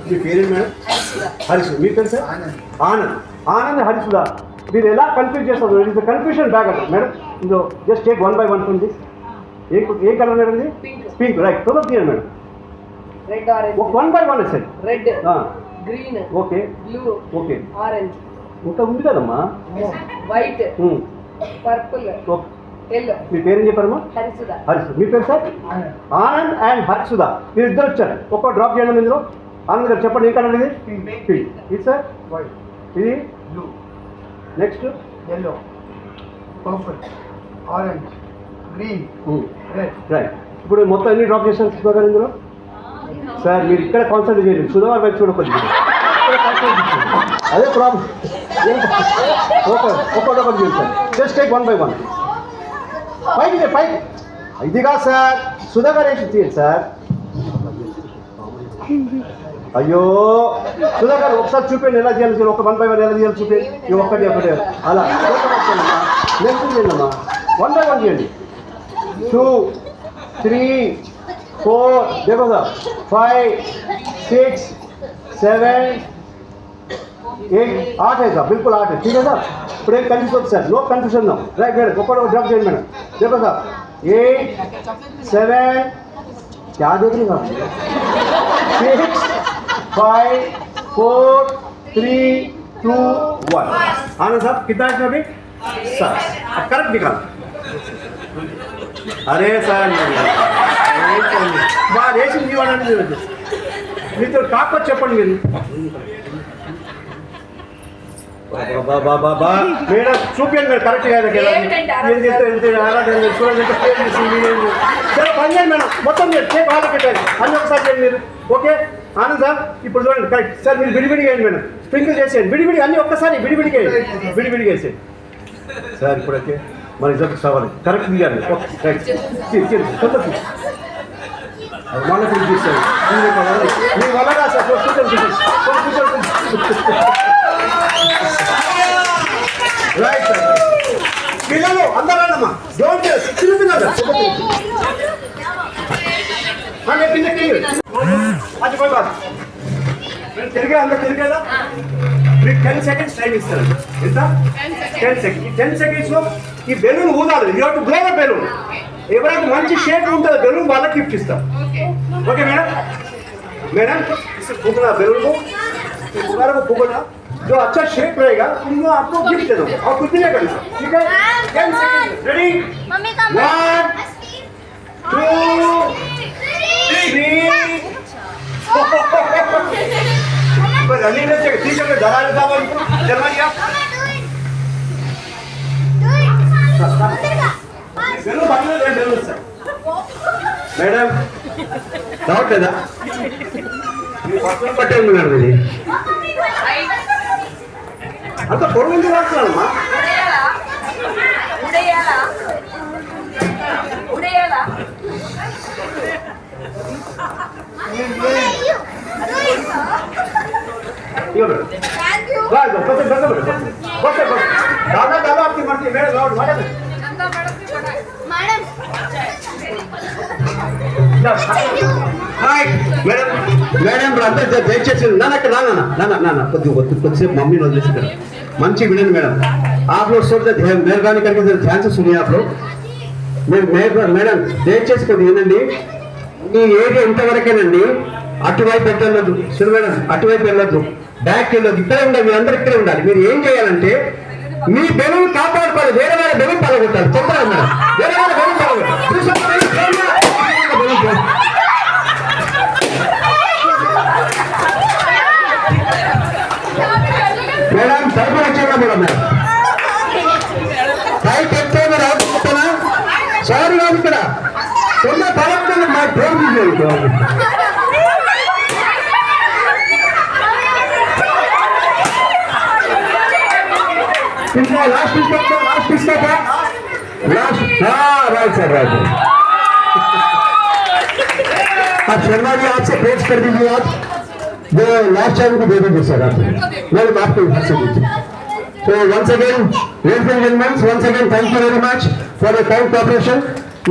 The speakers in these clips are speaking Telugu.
మీ పేరేంటి మేడం? హరిసుధ. మీ పేరు సార్? ఆనంద్. ఆనంద్ హరిసుధ. మీరు ఎలా కన్ఫ్యూజ్ చేస్తారు? ఇట్ ఇస్ కన్ఫ్యూషన్ బ్యాగ్ అంట మేడం. ఇందులో జస్ట్ టేక్ 1 by 1 ఉంది. ఏ కలర్ మేడం ఇది? పింక్. రైట్. తొందర తీయండి madam. Red orange. 1 by 1 sir. Red, green, okay, blue, okay. Orange. ఇంకా ఉంది కదమ్మా. White, purple, yellow. మీ పేరు ఏం చెప్పారమ్మా? హరిసుధ. హరిసుధ. మీ పేరు సార్? ఆనంద్ అండ్ హరిసుధ. మీరు ఇద్దరు వచ్చారు. ఒక్కో డ్రాప్ చేయండి ఇందులో. ఆనంద్ గారు చెప్పండి, ఏ కలర్ ఇది? పింక్. ఇది సార్? వైట్. ఇది blue. Next yellow, purple, orange, green, red. Right. ఇప్పుడు మొత్తం ఎన్ని డ్రాప్ చేశారు సుధా గారు ఇందులో? సార్ మీరు ఇక్కడ కాన్సన్ట్రేట్ చేయండి, సుధా గారు వైపు చూడకపోతే అదే ప్రాబ్లం. ఒక్కొక్కటి చేయండి సార్. Just take 1 by 1. పైకి. ఇదిగా సార్, సుధా గారు వేసి తీయండి సార్. అయ్యో సుధా గారు ఒకసారి చూపించండి ఎలా చేయాలి. ఒక 1 by 1 ఎలా చేయాలి చూపించండి. ఇవి ఒక్కటి అలా నెక్స్ట్ చేయండమ్మా. 1 by 1 చేయండి. 2, 3, 4 देखो साहब 5, 6, 7, 8, 8 है साहब, बिल्कुल 8 है. ठीक है साहब. ఇప్పుడు ఏం కన్ఫ్యూజ్ అవుతుంది sir? No confusion no. Right madam. ఒక్కడొక డ్రాప్ చేయండి మేడం. देखो साहब 8, 7 क्या देख रहे हैं आप? 6, 5, 4, 3, 2, 1. आनंद साहब कितना है अभी? 7. अब करेक्ट निकाल. अरे सर బాగా వేసి ఇవ్వాలని మీతో కాకపోతే చెప్పండి మీరు. బాబా మేడం చూపించండి మీరు కరెక్ట్గా సరే పని చేయండి మేడం. మొత్తం మీరు చేసి వాళ్ళకి పెట్టండి అన్నీ ఒకసారి చేయండి మీరు. ఓకే ఆనంద్ సార్ ఇప్పుడు చూడండి కరెక్ట్ సార్. మీరు విడివిడిగా వేయండి మేడం. స్ప్రింకిల్ చేసేయండి విడివిడి అన్నీ ఒక్కసారి విడివిడిగా వేసేయండి సార్. ఇప్పుడైతే మన ఇద్దరికి సవాలు కరెక్ట్ తీయాలి. రైట్ మనకు తీసేయండి. మీ వల్ల సార్ రైట్ సార్. పిల్లలు అందరమ్మా డోంట్ చిన్నపిల్లలు అది పోయి కాదు. తిరిగే అందరూ తిరిగేదా? మీకు 10 seconds టైం ఇస్తారు. ఎంత? 10 seconds. 10 seconds లో ఈ బెలూన్ ఊదాలి. You have to blow the balloon. ఎవరైతే మంచి షేప్ ఉంటుంది బెలూన్ వాళ్ళకి గిఫ్ట్ ఇస్తాం. Okay madam? मैडम इसे फूकना बैलून को फुगारे को फूकना जो अच्छा शेप रहेगा उनको आपको गिफ्ट दे दूंगा और कुछ भी नहीं करना. ठीक है? 10 seconds. रेडी? 1, 2, 3. बस रनिंग में ठीक है. दरार साहब जर्मनी आप बैलून बाकी में बैलून सर. मैडम डाउट है ना? పట్టే మేడం ఇది అంత పొడవు ఎందుకు రాస్తున్నానమ్మా? दादा दादा आपकी मर्जी. मैडम మేడం మేడం అందరూ దయచేసి నాన్న కొద్దిసేపు మమ్మీని వదిలేసి మంచి వినండి మేడం. आप लोग सब मेहरबानी करके ध्यान से सुनिए. आप लोग మేడం దయచేసి కొద్దిగా వినండి. ఈ ఏరియా ఇంతవరకేనండి. అటువైపు వెళ్ళొద్దు. చూడు మేడం అటువైపు వెళ్ళొద్దు, బ్యాక్ వెళ్ళొద్దు. ఇక్కడే ఉండాలి. మీరు అందరూ ఇక్కడే ఉండాలి. మీరు ఏం చేయాలంటే మీ బెలూన్ కాపాడుకోవాలి. వేరే వేరే బెలూన్ పలగొట్టాలి. చెప్పాలి మేడం. వేరే వేరే బెలూన్ పలగొట్టాలి. మేడం తరపున వచ్చాక మేడం మేడం పైకి ఎత్తే మీరు అవుతున్నా సారీ కాదు. ఇక్కడ ఉన్న పలకలు మా పేరు తీసేది. लास्ट किसका था? Last right sir right. आप शर्मा जी आपसे पेश कर दीजिए. आप जो लास्ट टाइम को दे दीजिए सर. आप मैडम आपको से दीजिए. So once again ladies and gentlemen, once again thank you very much for your kind cooperation.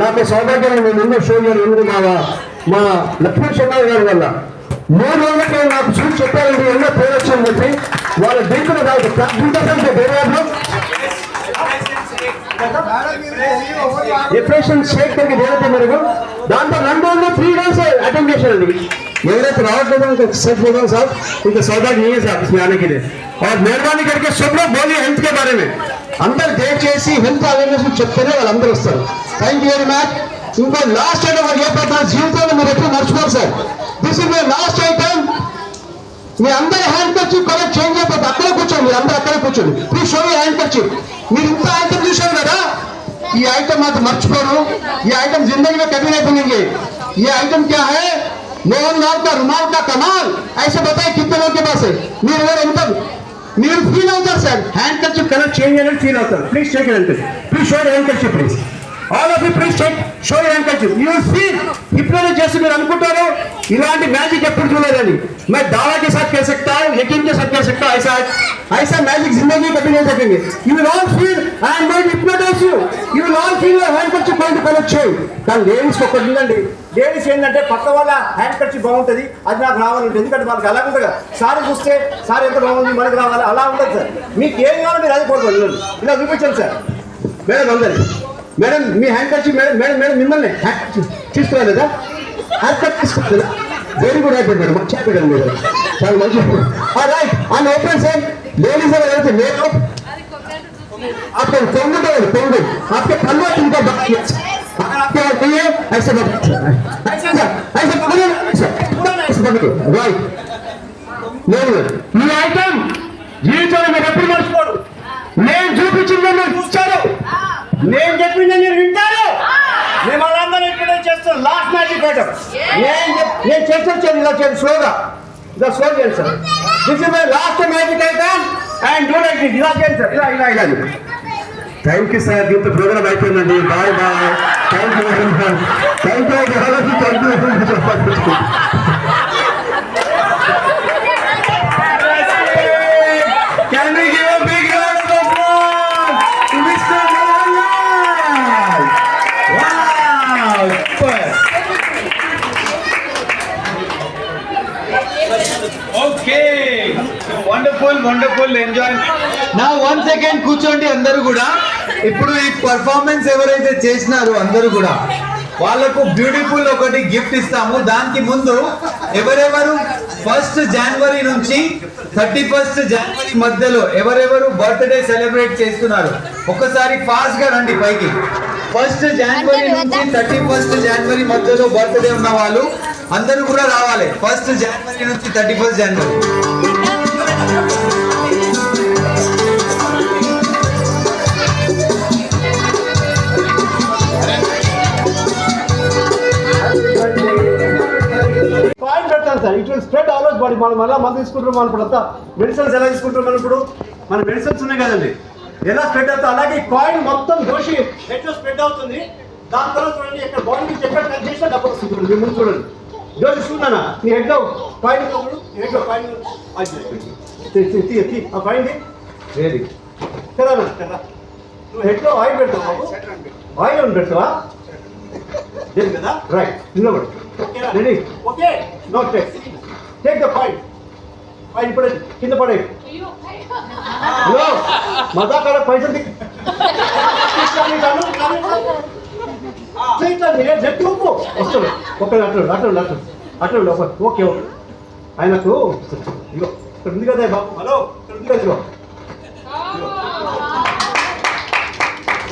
నాకు సౌభాగ్యం నేను ముందు షో చేయాలి. ఎందుకు మా లక్ష్మీ శర్మ గారి వల్ల 3 రోజులకి నాకు చూసి చెప్పారండి ఎన్నో పేరు వచ్చిందని చెప్పి వాళ్ళ డ్రింకులు కాదు డిప్రెషన్ షేక్ करके देना था मेरे को దాంతో 2 రోజులు 3 డేస్ अटेंड చేశానండి ఎవరైతే రావట్లేదు उनको सच बोल रहा हूं साहब उनका सौभाग्य नहीं है साहब इसमें आने के लिए और मेहरबानी करके सब लोग बोलिए हेल्थ के बारे में అందరూ దయచేసి హెల్త్ అవేర్నెస్ చెప్తేనే వాళ్ళందరూ వస్తారు థ్యాంక్ యూ వెరీ మచ్ ఇంకో లాస్ట్ ఐటమ్ ఏ ప్రధాన జీవితంలో మీరు ఎప్పుడు మర్చిపోరు sir this is my last item మీ అందరి హ్యాండ్ కర్చీఫ్ కలర్ చేంజ్ అయిపోతుంది అక్కడే కూర్చోండి మీరు అందరూ అక్కడే కూర్చోండి please show me hand kerchief మీరు ఇంత ఐటమ్ చూశారు కదా ఈ ఐటమ్ మాత్రం మర్చిపోరు ఈ ఐటమ్ जिंदगी में कभी नहीं भूलेंगे ये आइटम क्या है मोहनलाल का रुमाल का कमाल ऐसे बताइए कितने लोगों के पास है మీరు ఫీల్ అవుతారు sir hand kerchief colour change అనేది ఫీల్ అవుతారు please shake hand kerchief please show hand kerchief please all of you please show hand kerchief you will feel hypnotise చేసి మీరు అనుకుంటారు ఇలాంటి మ్యాజిక్ ఎప్పుడు చూడలేదని मैं दावा के साथ कह सकता हूं यकीन के साथ कह सकता हूं ऐसा मैजिक जिंदगी कभी नहीं सकेंगे you will all feel I am going to hypnotise you will all feel your handkerchief going to collect change కానీ లేడీస్ ఒకటి ఉందండి లేడీస్ ఏంటంటే పక్క వాళ్ళ హ్యాండ్ కర్చీఫ్ బాగుంటుంది అది నాకు రావాలంటే ఎందుకంటే వాళ్ళకి అలాగే ఉంటుంది కదా సారీ చూస్తే సారీ ఎంత బాగుంది మనకి రావాలి అలా ఉండదు సార్ మీకు ఏం కావాలో మీరు అది కోరుకోండి ఇలా చూపించండి సార్ మేడం అందరి మేడం మీ handkerchief madam madam madam మిమ్మల్ని తీసుకురాలేదా హ్యాండ్ కర్చీఫ్ తీసుకోలేదా వెరీ గుడ్ అయిపోయింది మేడం మంచిగా పెట్టండి మీరు చాలా మంచిగా right and open sir ladies ఎవరైతే మేకప్ आपको पंगुट आपके पल्लू इनका अगर आपके नहीं है ऐसे ऐसे पकड़ो ऐसे पकड़ो राइट ఈ ఐటమ్ జీవితంలో మీరు ఎప్పుడు మర్చిపోరు నేను చూపించింది మీరు చూస్తారు నేను చెప్పింది మీరు వింటారు మేము వాళ్ళందరూ ఇక్కడ చేస్తాం లాస్ట్ మ్యాజిక్ ఐటమ్ నేను చేస్తాను ఇలా చేయండి స్లోగా ఇలా స్లో చేయండి sir this is my last magic item and do like this ఇలా చేయండి సార్ ఇలా ఇలా ఇలా థ్యాంక్ యూ సార్ దీంతో ప్రోగ్రామ్ అయిపోయిందండి bye bye thank you very much thank you Can we give a big round of applause to Mr. Mohanlal? Wow, super. Okay, wonderful, enjoy. నా 1 సెకండ్ కూర్చోండి అందరూ కూడా ఇప్పుడు ఈ పర్ఫార్మెన్స్ ఎవరైతే చేసినారో అందరూ కూడా వాళ్ళకు బ్యూటిఫుల్ ఒకటి గిఫ్ట్ ఇస్తాము దానికి ముందు ఎవరెవరు 1 జనవరి నుంచి 31 జనవరి మధ్యలో ఎవరెవరు బర్త్డే సెలబ్రేట్ చేస్తున్నారు ఒక్కసారి ఫాస్ట్ గా రండి పైకి 1 జనవరి నుంచి 31 జనవరి మధ్యలో బర్త్డే ఉన్న వాళ్ళు అందరూ కూడా రావాలి 1 జనవరి నుంచి 31 జనవరి కాయిన్ పెడతాను sir it will spread all over body మనం మళ్ళీ మందు తీసుకుంటాం మనం ఇప్పుడు అంతా మెడిసిన్స్ ఎలా తీసుకుంటాం మనం ఇప్పుడు మన మెడిసిన్స్ ఉన్నాయి కదండి ఎలా స్ప్రెడ్ అవుతుంది అలాగే కాయిన్ మొత్తం దోషి ఎట్లా స్ప్రెడ్ అవుతుంది దాని తర్వాత చూడండి ఎక్కడ బాడీ నుంచి ఎక్కడ కట్ చేసినా డబ్బు వస్తుంది మీ ముందు చూడండి దోషి చూడనా నీ హెడ్లో కాయిన్ చూడు హెడ్లో కాయిన్ ఆ కాయిన్ వేది కదా కదా నువ్వు హెడ్లో ఆయిల్ పెడతావు బాబు ఆయిల్ అని పెడతావా లేదు కదా రైట్ నిలబడు ready okay note take the point point పడే కింద పడే హలో మజా కాడ పైసలు జట్టి ఊపు వస్తాడు ఒకటి అట్లా ఓకే ఓకే ఆయనకు ఇగో ఇక్కడ ఉంది కదా బాబు హలో ఇక్కడ ఉంది కదా ఇగో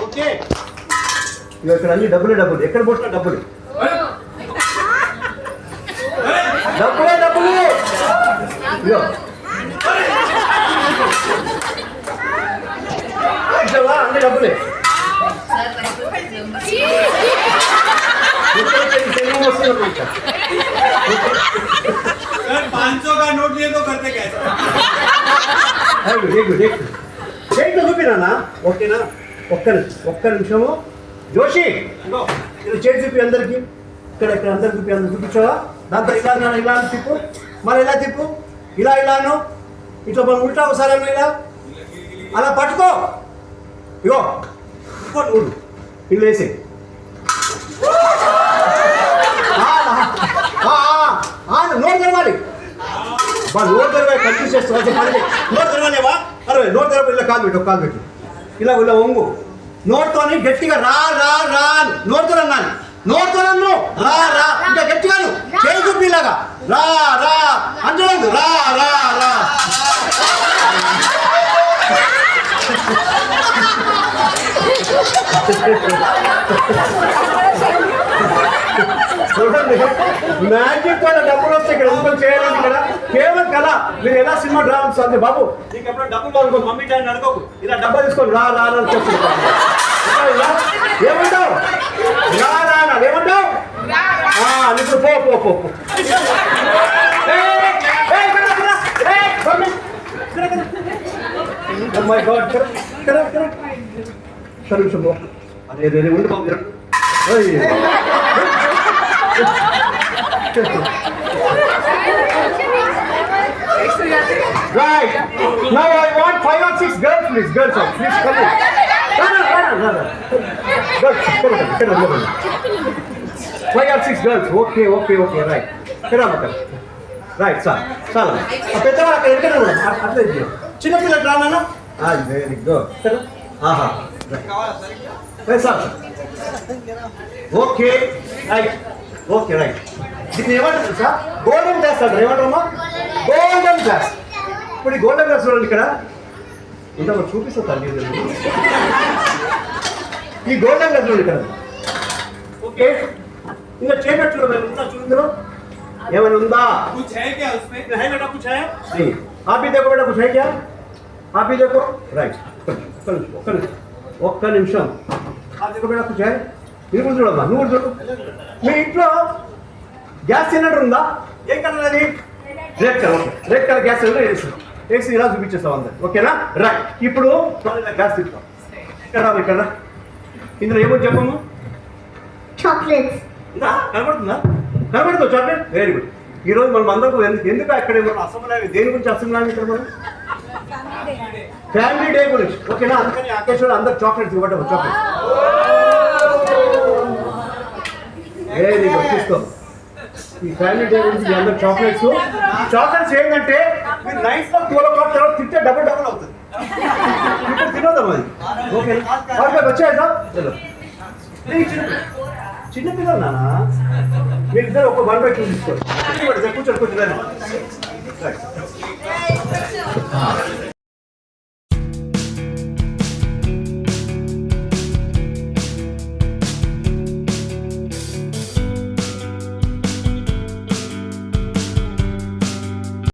ఓకే ఇగో ఇక్కడ అన్ని డబ్బులు ఎక్కడ పోసినా డబ్బులు ఇగో అన్ని డబ్బులే 500 का नोट लिए तो करते कैसे చూపినా ఓకేనా ఒక్క నిమిషము జోషి ఇది చేతి చూపి అందరికి ఇక్కడ అందరికి చూపి అందరు చూపించావా దాంతో ఇలా తిప్పు మరి ఇలా తిప్పు ఇలాను ఇట్లా మనం ఉల్టా ఒకసారి ఇలా అలా పట్టుకో ఇగో ఊడు ఇల్లు వేసి నోట్ తెరవాలి నోట్ తెరవాలి కన్ఫ్యూజ్ చేస్తావు నోట్ తెరవలేవా అరే నోట్ తెరవాలి ఇలా కాలు పెట్టు ఇలా ఒంగు నోట్తోని గట్టిగా రా రా రా నోట్తో అన్నాను నోట్తో నన్ను రా రా ఇంకా గట్టిగాను చేయి చూపి ఇలాగా రా రా అంజలందు రా రా రా చూడండి మ్యాజిక్ కూడా డబ్బులు వస్తాయి ఇక్కడ ఎందుకు చేయాలండి ఇక్కడ కేవలం కళ మీరు ఎలా సినిమా డ్రా ఉంటుంది బాబు నీకు ఎప్పుడో డబ్బులు కావాలి మమ్మీ డాడీ అడుకోకు ఇలా డబ్బా తీసుకోండి రా రా ఏమంటావు రా రా ఏమంటావు ఇప్పుడు పో మై గాడ్ నిమిషం అదే ఉండి బాబు Right. Now I want 5 or 6 girls, please. Girls, please come in. Girls, come on. 5 or 6 girls. Okay. Right. Right, sir. Salam. Pettavara ekkada unna? Artha idiyo. Chinna pilla drama. Very good. Aha. Right. Sir. Okay. Right. దీన్ని ఏమంటారు సార్ గోల్డెన్ గ్లాస్ అంటారు ఏమంటారమ్మా గోల్డెన్ గ్లాస్ ఇప్పుడు ఈ గోల్డెన్ గ్లాస్ చూడండి ఇక్కడ ఇంత మనం చూపిస్తాం తల్లి ఈ గోల్డెన్ గ్లాస్ చూడండి ఇక్కడ ఓకే ఇంకా చేయబెట్టు చూడండి ఏమైనా ఉందా कुछ है क्या उसमें है बेटा कुछ है नहीं आप भी देखो बेटा कुछ है क्या आप भी देखो राइट ఒక్క నిమిషం आप देखो बेटा कुछ है మీరు కూడా చూడమ్మా నువ్వు చూడు మీ ఇంట్లో గ్యాస్ సిలిండర్ ఉందా ఏం కలర్ అది రెడ్ కలర్ గ్యాస్ సిలిండర్ వేసి ఇలా చూపించేస్తాం అందరు ఓకేనా రైట్ ఇప్పుడు గ్యాస్ తిప్పుతాం ఇక్కడ ఇందులో ఏమో చెప్పము చాక్లెట్స్ కనబడుతుంది చాక్లెట్ వెరీ గుడ్ ఈరోజు మనం అందరూ ఎందుకు అక్కడ అసెంబ్లీ దేని గురించి అసెంబ్లీ ఇక్కడ మనం ఫ్యామిలీ డే గురించి ఓకేనా అందుకని అకేషన్ అందరు చాక్లెట్స్ ఇవ్వటం చాక్లెట్ వెరీ గుడ్ తీసుకో ఈ ఫ్యామిలీ డే గురించి మీ అందరు చాక్లెట్స్ ఏంటంటే మీరు నైట్ లో 12 o'clock తర్వాత తింటే డబుల్ అవుతుంది ఇప్పుడు తినోదాం అది ఓకే వచ్చాయి సార్ చిన్నపిల్లలు నాన్న మీరు ఇద్దరు ఒక 1/2 తీసుకోండి కూర్చోండి